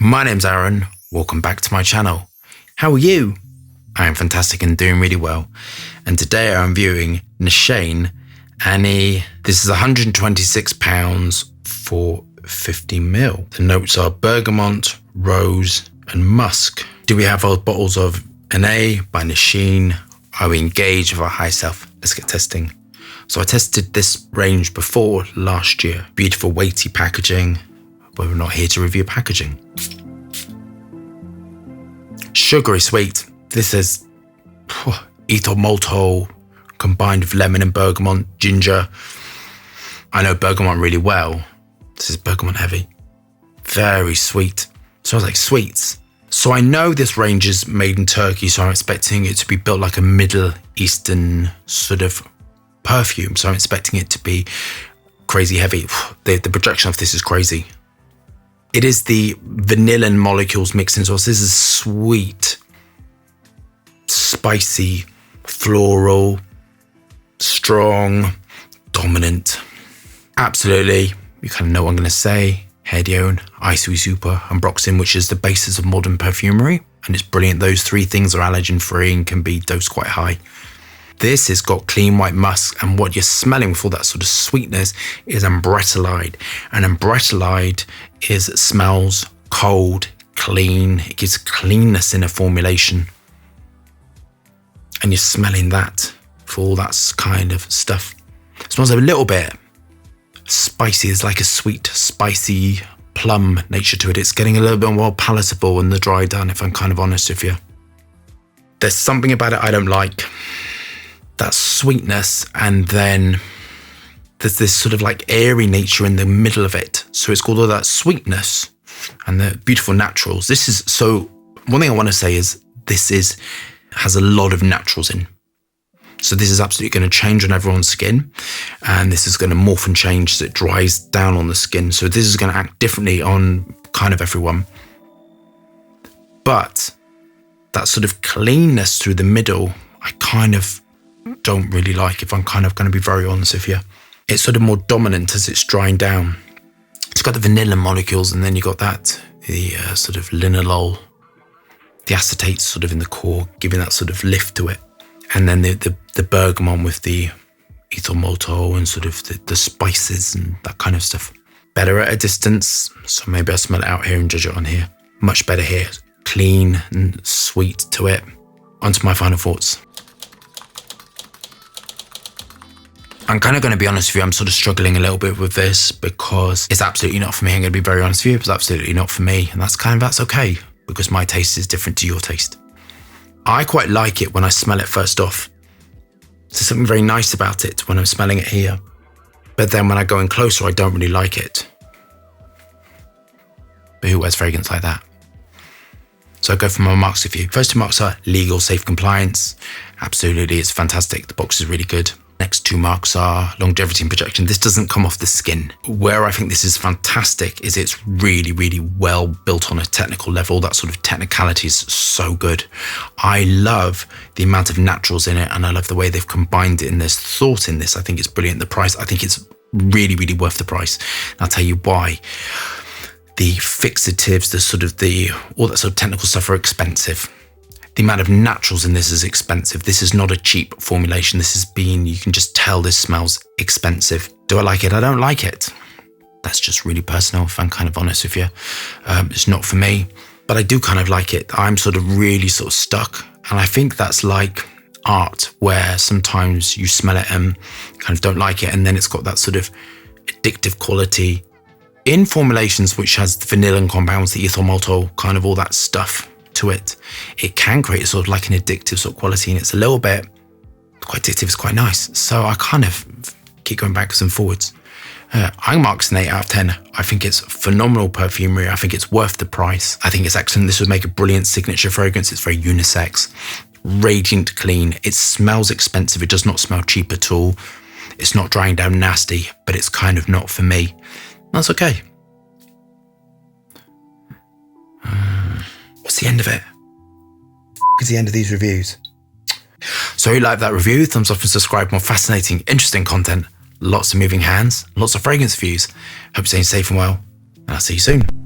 My name's Aaron. Welcome back to my channel. How are you? I am fantastic and doing really well. And today I'm viewing Nishane Annie. This is £126 for 50ml. The notes are bergamot, rose and musk. Do we have our bottles of NA by Nishane? Are we engaged with our high self? Let's get testing. So I tested this range before last year. Beautiful weighty packaging, but we're not here to review packaging. Sugary sweet. This is ethyl maltol combined with lemon and bergamot, ginger. I know bergamot really well. This is bergamot heavy. Very sweet. Smells like sweets. So I know this range is made in Turkey, so I'm expecting it to be built like a Middle Eastern sort of perfume. So I'm expecting it to be crazy heavy. The projection of this is crazy. It is the vanilla molecules mixed into us. This is sweet, spicy, floral, strong, dominant. Absolutely. You kind of know what I'm going to say. Hedione, Icy Super, and Broxin, which is the basis of modern perfumery. And it's brilliant. Those three things are allergen free and can be dosed quite high. This has got clean white musk, and what you're smelling with all that sort of sweetness is ambretolide. And ambretolide smells cold, clean. It gives cleanness in a formulation. And you're smelling that for all that kind of stuff. It smells a little bit spicy. There's like a sweet, spicy plum nature to it. It's getting a little bit more palatable in the dry down, if I'm kind of honest with you. There's something about it I don't like. That sweetness, and then there's this sort of like airy nature in the middle of it. So it's got all that sweetness and the beautiful naturals. One thing I want to say is has a lot of naturals in. So this is absolutely going to change on everyone's skin, and this is going to morph and change as it dries down on the skin. So this is going to act differently on kind of everyone. But that sort of cleanness through the middle, I kind of don't really like, if I'm kind of going to be very honest with you. It's sort of more dominant as it's drying down. It's got the vanilla molecules, and then you got the sort of linalool, the acetates sort of in the core, giving that sort of lift to it. And then the bergamot with the ethyl maltol and sort of the spices and that kind of stuff. Better at a distance, so maybe I'll smell it out here and judge it on here. Much better here, clean and sweet to it. On to my final thoughts. I'm kind of going to be honest with you, I'm sort of struggling a little bit with this because it's absolutely not for me. I'm going to be very honest with you, it's absolutely not for me. And that's okay, because my taste is different to your taste. I quite like it when I smell it first off. There's something very nice about it when I'm smelling it here. But then when I go in closer, I don't really like it. But who wears fragrance like that? So I'll go for my marks with you. First two marks are legal, safe, compliance. Absolutely, it's fantastic. The box is really good. Next two marks are longevity and projection. This doesn't come off the skin. Where I think this is fantastic is it's really, really well built on a technical level. That sort of technicality is so good. I love the amount of naturals in it, and I love the way they've combined it, and there's thought in this. I think it's brilliant. The price, I think it's really, really worth the price. And I'll tell you why. The fixatives, all that sort of technical stuff are expensive. The amount of naturals in this is expensive. This is not a cheap formulation. You can just tell this smells expensive. Do I like it? I don't like it. That's just really personal, if I'm kind of honest with you. It's not for me, but I do kind of like it. I'm sort of really sort of stuck. And I think that's like art, where sometimes you smell it and kind of don't like it. And then it's got that sort of addictive quality in formulations, which has the vanilla compounds, the ethyl maltol, kind of all that stuff to it. It can create sort of like an addictive sort of quality, and it's a little bit quite addictive. It's quite nice. So I kind of keep going backwards and forwards. I mark an 8 out of 10. I think it's phenomenal perfumery. I think it's worth the price. I think it's excellent. This would make a brilliant signature fragrance. It's very unisex, radiant clean. It smells expensive. It does not smell cheap at all. It's not drying down nasty, but it's kind of not for me. That's okay. What's the end of it? Is the end of these reviews? So if you like that review, thumbs up and subscribe for more fascinating, interesting content. Lots of moving hands, lots of fragrance reviews. Hope you're staying safe and well, and I'll see you soon.